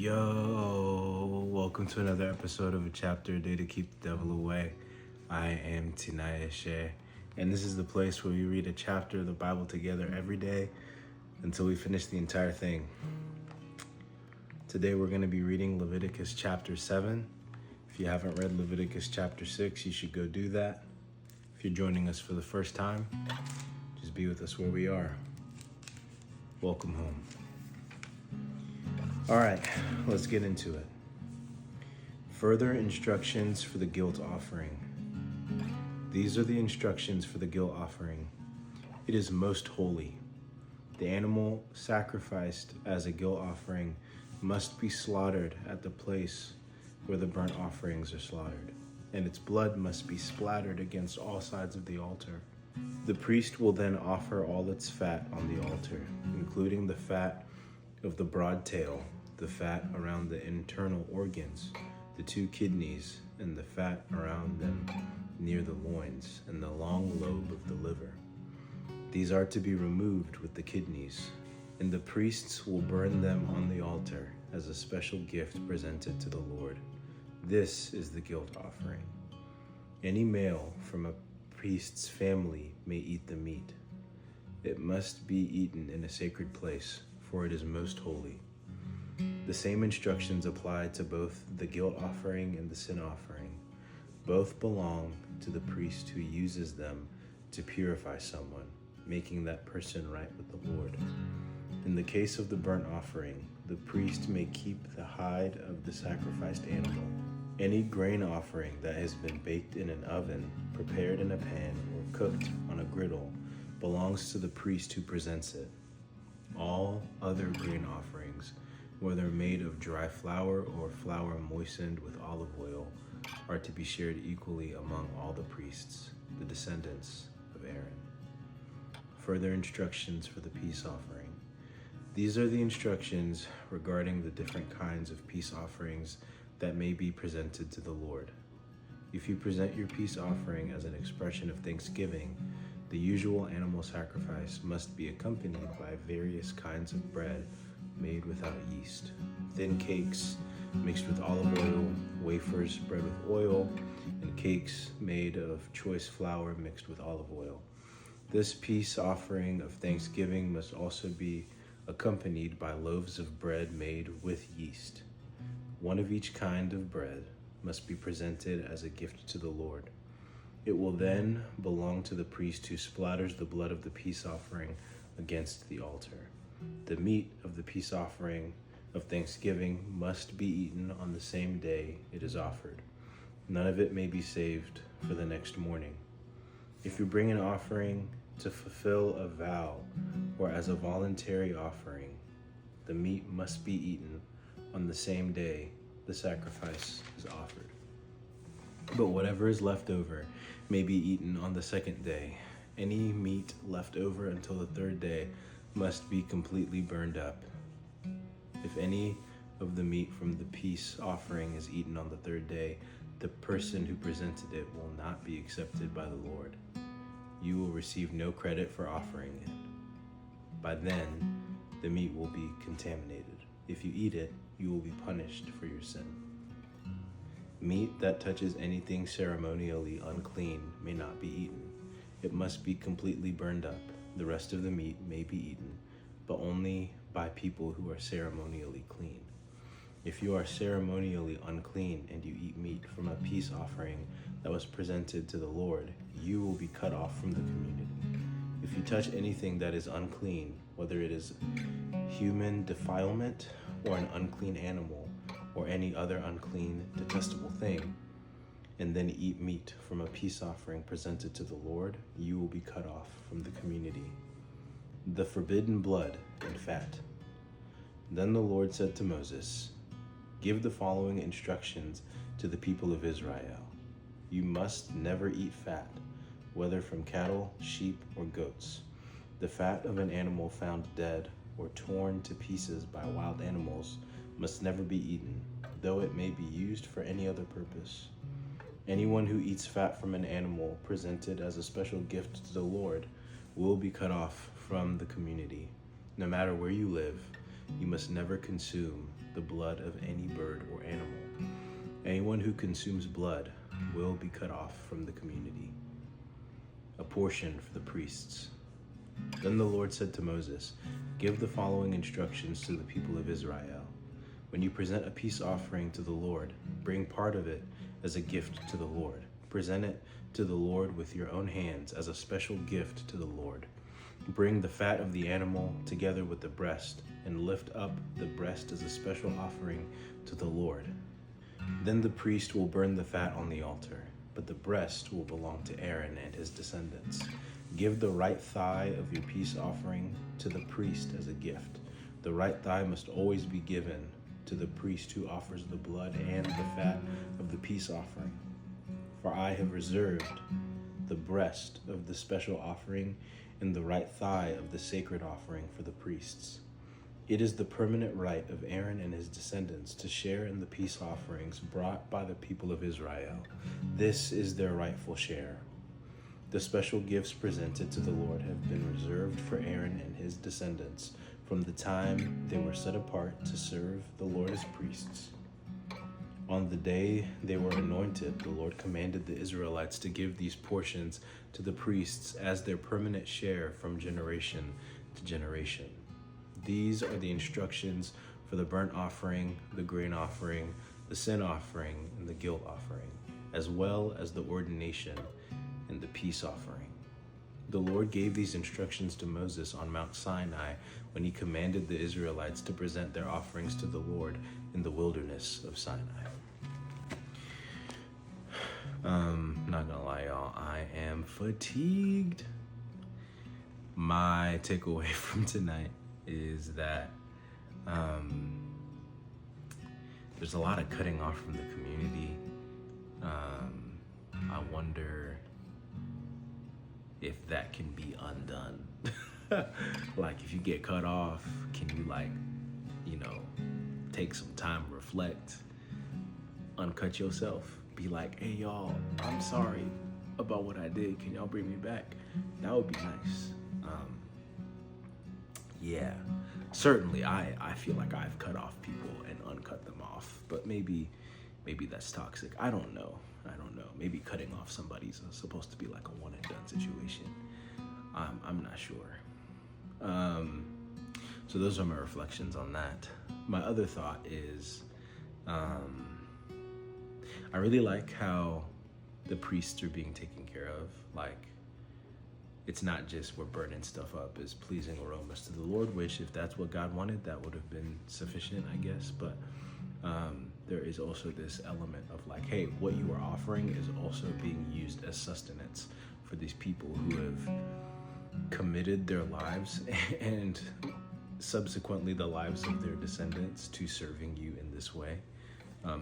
Yo, welcome to another episode of A Chapter A Day to Keep the Devil Away. I am Tinaya Shea, and this is the place where we read a chapter of the Bible together every day until we finish the entire thing. Today we're going to be reading Leviticus chapter 7. If you haven't read Leviticus chapter 6, you should go do that. If you're joining us for the first time, just be with us where we are. Welcome home. All right, let's get into it. Further instructions for the guilt offering. These are the instructions for the guilt offering. It is most holy. The animal sacrificed as a guilt offering must be slaughtered at the place where the burnt offerings are slaughtered, and its blood must be splattered against all sides of the altar. The priest will then offer all its fat on the altar, including the fat of the broad tail, the fat around the internal organs, the 2 kidneys, and the fat around them near the loins, and the long lobe of the liver. These are to be removed with the kidneys, and the priests will burn them on the altar as a special gift presented to the Lord. This is the guilt offering. Any male from a priest's family may eat the meat. It must be eaten in a sacred place, for it is most holy. The same instructions apply to both the guilt offering and the sin offering. Both belong to the priest who uses them to purify someone, making that person right with the Lord. In the case of the burnt offering, the priest may keep the hide of the sacrificed animal. Any grain offering that has been baked in an oven, prepared in a pan, or cooked on a griddle belongs to the priest who presents it. All other grain offerings, whether made of dry flour or flour moistened with olive oil, are to be shared equally among all the priests, the descendants of Aaron. Further instructions for the peace offering. These are the instructions regarding the different kinds of peace offerings that may be presented to the Lord. If you present your peace offering as an expression of thanksgiving, the usual animal sacrifice must be accompanied by various kinds of bread made without yeast, thin cakes mixed with olive oil, wafers spread with oil, and cakes made of choice flour mixed with olive oil. This peace offering of thanksgiving must also be accompanied by loaves of bread made with yeast. One of each kind of bread must be presented as a gift to the Lord. It will then belong to the priest who splatters the blood of the peace offering against the altar. The meat of the peace offering of thanksgiving must be eaten on the same day it is offered. None of it may be saved for the next morning. If you bring an offering to fulfill a vow or as a voluntary offering, the meat must be eaten on the same day the sacrifice is offered. But whatever is left over may be eaten on the second day. Any meat left over until the third day must be completely burned up. If any of the meat from the peace offering is eaten on the third day, the person who presented it will not be accepted by the Lord. You will receive no credit for offering it. By then, the meat will be contaminated. If you eat it, you will be punished for your sin. Meat that touches anything ceremonially unclean may not be eaten. It must be completely burned up. The rest of the meat may be eaten, but only by people who are ceremonially clean. If you are ceremonially unclean and you eat meat from a peace offering that was presented to the Lord, you will be cut off from the community. If you touch anything that is unclean, whether it is human defilement or an unclean animal or any other unclean, detestable thing, and then eat meat from a peace offering presented to the Lord, you will be cut off from the community. The forbidden blood and fat. Then the Lord said to Moses, "Give the following instructions to the people of Israel. You must never eat fat, whether from cattle, sheep, or goats. The fat of an animal found dead or torn to pieces by wild animals must never be eaten, though it may be used for any other purpose. Anyone who eats fat from an animal presented as a special gift to the Lord will be cut off from the community. No matter where you live, you must never consume the blood of any bird or animal. Anyone who consumes blood will be cut off from the community. A portion for the priests. Then the Lord said to Moses, "Give the following instructions to the people of Israel. When you present a peace offering to the Lord, bring part of it as a gift to the Lord. Present it to the Lord with your own hands as a special gift to the Lord. Bring the fat of the animal together with the breast and lift up the breast as a special offering to the Lord. Then the priest will burn the fat on the altar, but the breast will belong to Aaron and his descendants. Give the right thigh of your peace offering to the priest as a gift. The right thigh must always be given to the priest who offers the blood and the fat of the peace offering. For I have reserved the breast of the special offering and the right thigh of the sacred offering for the priests. It is the permanent right of Aaron and his descendants to share in the peace offerings brought by the people of Israel. This is their rightful share. The special gifts presented to the Lord have been reserved for Aaron and his descendants from the time they were set apart to serve the Lord as priests. On the day they were anointed, the Lord commanded the Israelites to give these portions to the priests as their permanent share from generation to generation. These are the instructions for the burnt offering, the grain offering, the sin offering, and the guilt offering, as well as the ordination and the peace offering. The Lord gave these instructions to Moses on Mount Sinai when he commanded the Israelites to present their offerings to the Lord in the wilderness of Sinai. Not gonna lie, y'all, I am fatigued. My takeaway from tonight is that there's a lot of cutting off from the community. I wonder if that can be undone. Like, if you get cut off, can you, take some time, reflect, uncut yourself, be like, hey y'all, I'm sorry about what I did, can y'all bring me back? That would be nice. Yeah, certainly I feel like I've cut off people and uncut them off, but maybe that's toxic. I don't know. Maybe cutting off somebody's supposed to be like a one and done situation. I'm not sure. So those are my reflections on that. My other thought is, I really like how the priests are being taken care of. Like, it's not just we're burning stuff up as pleasing aromas to the Lord, which if that's what God wanted, that would have been sufficient, I guess. But there is also this element of like, hey, what you are offering is also being used as sustenance for these people who have committed their lives and subsequently the lives of their descendants to serving you in this way.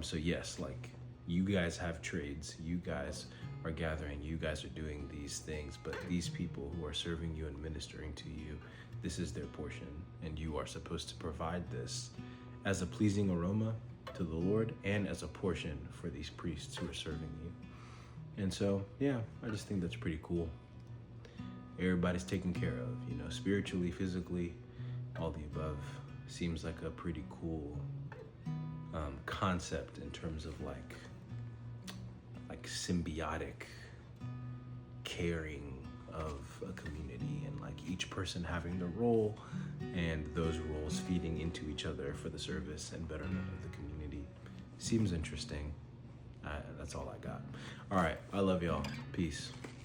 So yes, like, you guys have trades, you guys are gathering, you guys are doing these things, but these people who are serving you and ministering to you, this is their portion, and you are supposed to provide this as a pleasing aroma to the Lord and as a portion for these priests who are serving you. And so, yeah, I just think that's pretty cool. Everybody's taken care of, spiritually, physically, all the above. Seems like a pretty cool concept in terms of like symbiotic caring of a community, and like each person having their role and those roles feeding into each other for the service and betterment of the community. Seems interesting. That's all I got. All right, I love y'all. Peace.